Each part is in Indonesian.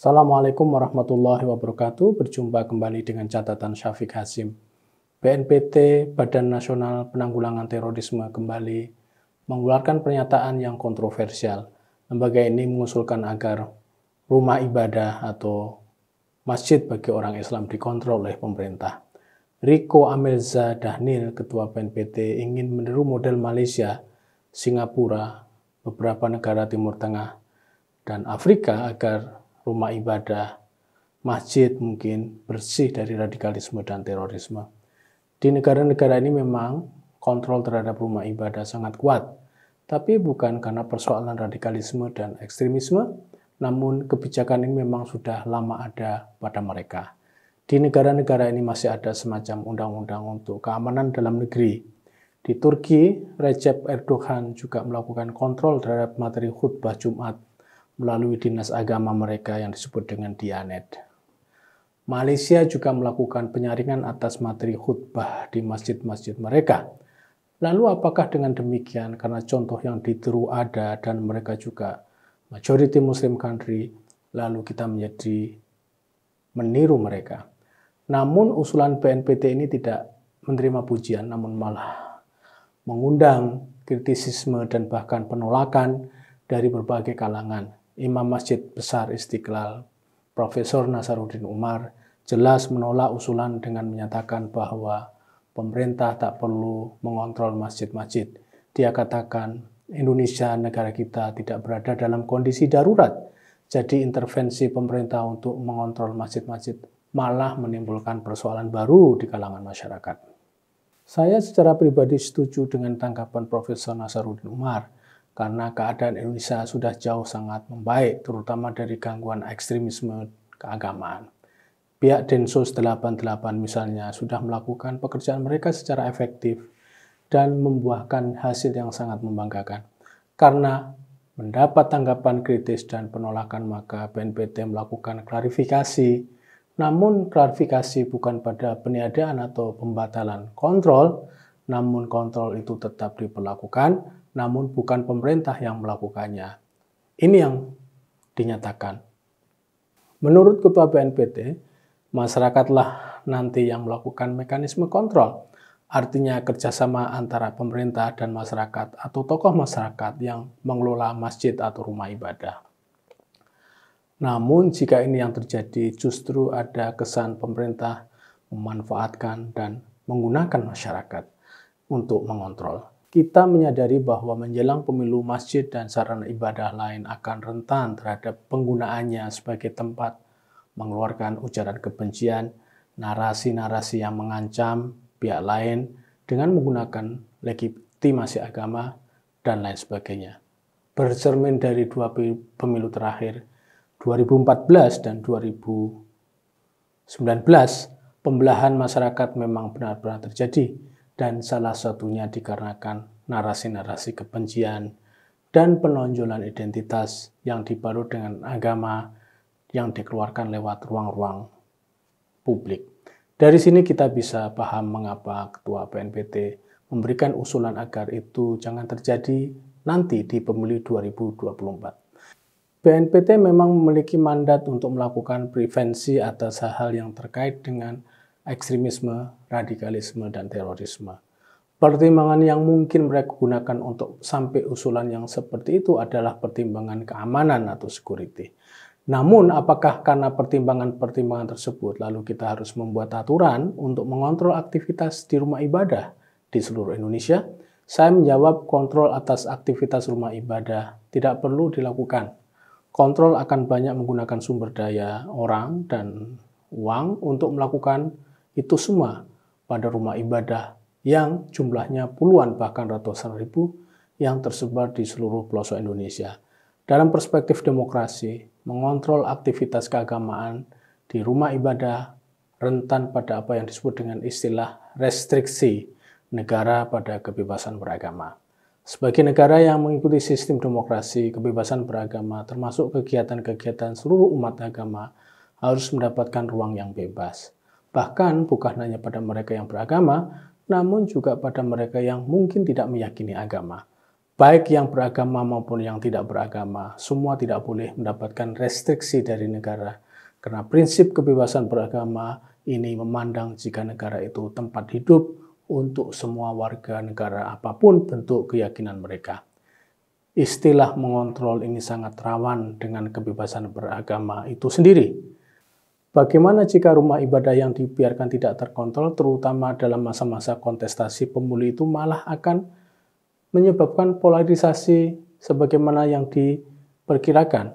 Assalamualaikum warahmatullahi wabarakatuh. Berjumpa kembali dengan catatan Syafiq Hasim. BNPT, Badan Nasional Penanggulangan Terorisme, kembali mengeluarkan pernyataan yang kontroversial. Lembaga ini mengusulkan agar rumah ibadah atau masjid bagi orang Islam dikontrol oleh pemerintah. Riko Amelza Dhanil, Ketua BNPT, ingin meniru model Malaysia, Singapura, beberapa negara Timur Tengah, dan Afrika agar rumah ibadah, masjid mungkin bersih dari radikalisme dan terorisme. Di negara-negara ini memang kontrol terhadap rumah ibadah sangat kuat, tapi bukan karena persoalan radikalisme dan ekstremisme, namun kebijakan ini memang sudah lama ada pada mereka. Di negara-negara ini masih ada semacam undang-undang untuk keamanan dalam negeri. Di Turki, Recep Erdogan juga melakukan kontrol terhadap materi khutbah Jumat melalui dinas agama mereka yang disebut dengan Diyanet. Malaysia juga melakukan penyaringan atas materi khutbah di masjid-masjid mereka. Lalu apakah dengan demikian, karena contoh yang ditiru ada dan mereka juga majority Muslim country, lalu kita menjadi meniru mereka? Namun usulan BNPT ini tidak menerima pujian, namun malah mengundang kritisisme dan bahkan penolakan dari berbagai kalangan. Imam Masjid Besar Istiqlal, Profesor Nasaruddin Umar, jelas menolak usulan dengan menyatakan bahwa pemerintah tak perlu mengontrol masjid-masjid. Dia katakan, Indonesia, negara kita, tidak berada dalam kondisi darurat. Jadi intervensi pemerintah untuk mengontrol masjid-masjid malah menimbulkan persoalan baru di kalangan masyarakat. Saya secara pribadi setuju dengan tanggapan Profesor Nasaruddin Umar, karena keadaan Indonesia sudah jauh sangat membaik, terutama dari gangguan ekstremisme keagamaan. Pihak Densus 88 misalnya sudah melakukan pekerjaan mereka secara efektif dan membuahkan hasil yang sangat membanggakan. Karena mendapat tanggapan kritis dan penolakan, maka BNPT melakukan klarifikasi. Namun klarifikasi bukan pada peniadaan atau pembatalan kontrol, namun kontrol itu tetap diberlakukan, namun bukan pemerintah yang melakukannya. Ini yang dinyatakan. Menurut Ketua BNPT, masyarakatlah nanti yang melakukan mekanisme kontrol. Artinya kerjasama antara pemerintah dan masyarakat atau tokoh masyarakat yang mengelola masjid atau rumah ibadah. Namun jika ini yang terjadi, justru ada kesan pemerintah memanfaatkan dan menggunakan masyarakat untuk mengontrol. Kita menyadari bahwa menjelang pemilu, masjid dan sarana ibadah lain akan rentan terhadap penggunaannya sebagai tempat mengeluarkan ujaran kebencian, narasi-narasi yang mengancam pihak lain dengan menggunakan legitimasi agama, dan lain sebagainya. Bercermin dari dua pemilu terakhir, 2014 dan 2019, pembelahan masyarakat memang benar-benar terjadi, dan salah satunya dikarenakan narasi-narasi kebencian dan penonjolan identitas yang dibalut dengan agama yang dikeluarkan lewat ruang-ruang publik. Dari sini kita bisa paham mengapa Ketua BNPT memberikan usulan agar itu jangan terjadi nanti di pemilu 2024. BNPT memang memiliki mandat untuk melakukan prevensi atas hal-hal yang terkait dengan ekstremisme, radikalisme, dan terorisme. Pertimbangan yang mungkin mereka gunakan untuk sampai usulan yang seperti itu adalah pertimbangan keamanan atau security. Namun, apakah karena pertimbangan-pertimbangan tersebut lalu kita harus membuat aturan untuk mengontrol aktivitas di rumah ibadah di seluruh Indonesia? Saya menjawab, kontrol atas aktivitas rumah ibadah tidak perlu dilakukan. Kontrol akan banyak menggunakan sumber daya orang dan uang untuk melakukan itu semua pada rumah ibadah yang jumlahnya puluhan bahkan ratusan ribu yang tersebar di seluruh pelosok Indonesia. Dalam perspektif demokrasi, mengontrol aktivitas keagamaan di rumah ibadah rentan pada apa yang disebut dengan istilah restriksi negara pada kebebasan beragama. Sebagai negara yang mengikuti sistem demokrasi, kebebasan beragama termasuk kegiatan-kegiatan seluruh umat agama harus mendapatkan ruang yang bebas. Bahkan bukan hanya pada mereka yang beragama, namun juga pada mereka yang mungkin tidak meyakini agama. baik yang beragama maupun yang tidak beragama, semua tidak boleh mendapatkan restriksi dari negara. Karena prinsip kebebasan beragama ini memandang jika negara itu tempat hidup untuk semua warga negara apapun bentuk keyakinan mereka. Istilah mengontrol ini sangat rawan dengan kebebasan beragama itu sendiri. Bagaimana jika rumah ibadah yang dibiarkan tidak terkontrol, terutama dalam masa-masa kontestasi pemilu itu malah akan menyebabkan polarisasi sebagaimana yang diperkirakan?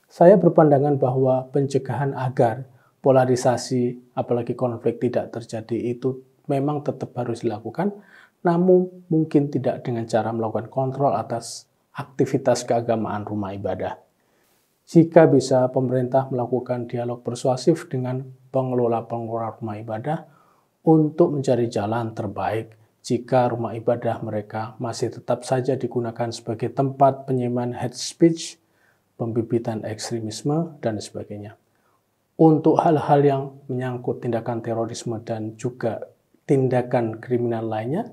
Saya berpandangan bahwa pencegahan agar polarisasi, apalagi konflik tidak terjadi itu memang tetap harus dilakukan, namun mungkin tidak dengan cara melakukan kontrol atas aktivitas keagamaan rumah ibadah. Jika bisa pemerintah melakukan dialog persuasif dengan pengelola-pengelola rumah ibadah untuk mencari jalan terbaik jika rumah ibadah mereka masih tetap saja digunakan sebagai tempat penyebaran hate speech, pembibitan ekstremisme, dan sebagainya. Untuk hal-hal yang menyangkut tindakan terorisme dan juga tindakan kriminal lainnya,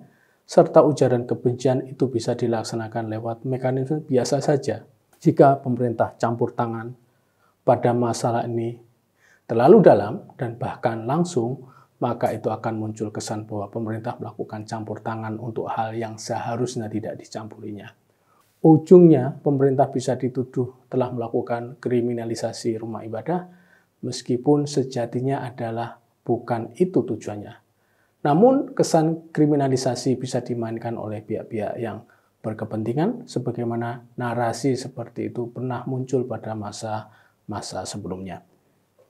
serta ujaran kebencian itu bisa dilaksanakan lewat mekanisme biasa saja. Jika pemerintah campur tangan pada masalah ini terlalu dalam dan bahkan langsung, maka itu akan muncul kesan bahwa pemerintah melakukan campur tangan untuk hal yang seharusnya tidak dicampurinya. Ujungnya, pemerintah bisa dituduh telah melakukan kriminalisasi rumah ibadah, meskipun sejatinya adalah bukan itu tujuannya. Namun, kesan kriminalisasi bisa dimainkan oleh pihak-pihak yang berkepentingan, sebagaimana narasi seperti itu pernah muncul pada masa-masa sebelumnya.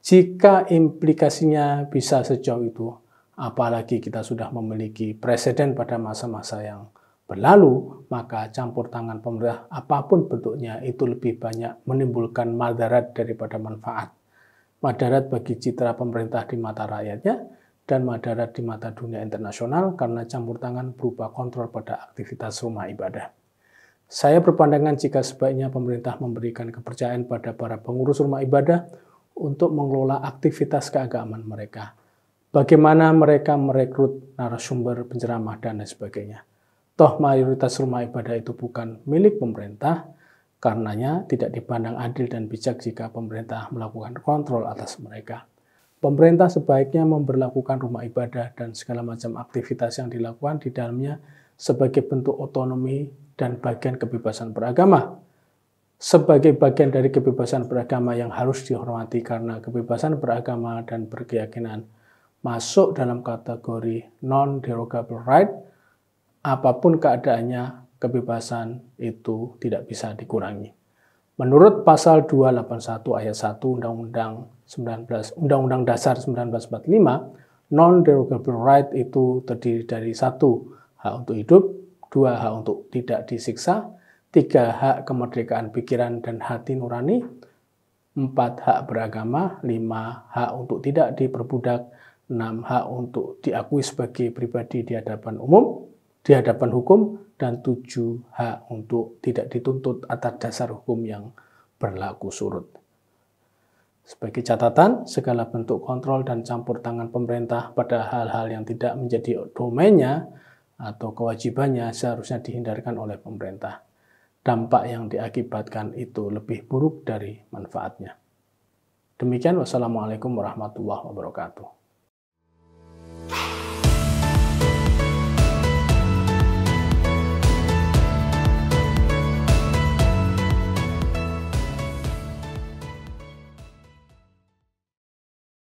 Jika implikasinya bisa sejauh itu, apalagi kita sudah memiliki presiden pada masa-masa yang berlalu, maka campur tangan pemerintah apapun bentuknya itu lebih banyak menimbulkan madarat daripada manfaat. Madarat bagi citra pemerintah di mata rakyatnya dan madarat di mata dunia internasional karena campur tangan berupa kontrol pada aktivitas rumah ibadah. Saya berpandangan jika sebaiknya pemerintah memberikan kepercayaan pada para pengurus rumah ibadah untuk mengelola aktivitas keagamaan mereka. Bagaimana mereka merekrut narasumber, penceramah, dan lain sebagainya. Toh mayoritas rumah ibadah itu bukan milik pemerintah, karenanya tidak dipandang adil dan bijak jika pemerintah melakukan kontrol atas mereka. Pemerintah sebaiknya memberlakukan rumah ibadah dan segala macam aktivitas yang dilakukan di dalamnya sebagai bentuk otonomi dan bagian kebebasan beragama. Sebagai bagian dari kebebasan beragama yang harus dihormati karena kebebasan beragama dan berkeyakinan masuk dalam kategori non-derogable right, apapun keadaannya, kebebasan itu tidak bisa dikurangi. Menurut pasal 281 ayat 1 Undang-Undang Dasar 1945, non-derogable right itu terdiri dari 1. Hak untuk hidup, 2. Hak untuk tidak disiksa, 3. Hak kemerdekaan pikiran dan hati nurani, 4. Hak beragama, 5. Hak untuk tidak diperbudak, 6. Hak untuk diakui sebagai pribadi di hadapan umum, di hadapan hukum, dan 7. Hak untuk tidak dituntut atas dasar hukum yang berlaku surut. Sebagai catatan, segala bentuk kontrol dan campur tangan pemerintah pada hal-hal yang tidak menjadi domainnya atau kewajibannya seharusnya dihindarkan oleh pemerintah. Dampak yang diakibatkan itu lebih buruk dari manfaatnya. Demikian, wassalamualaikum warahmatullahi wabarakatuh.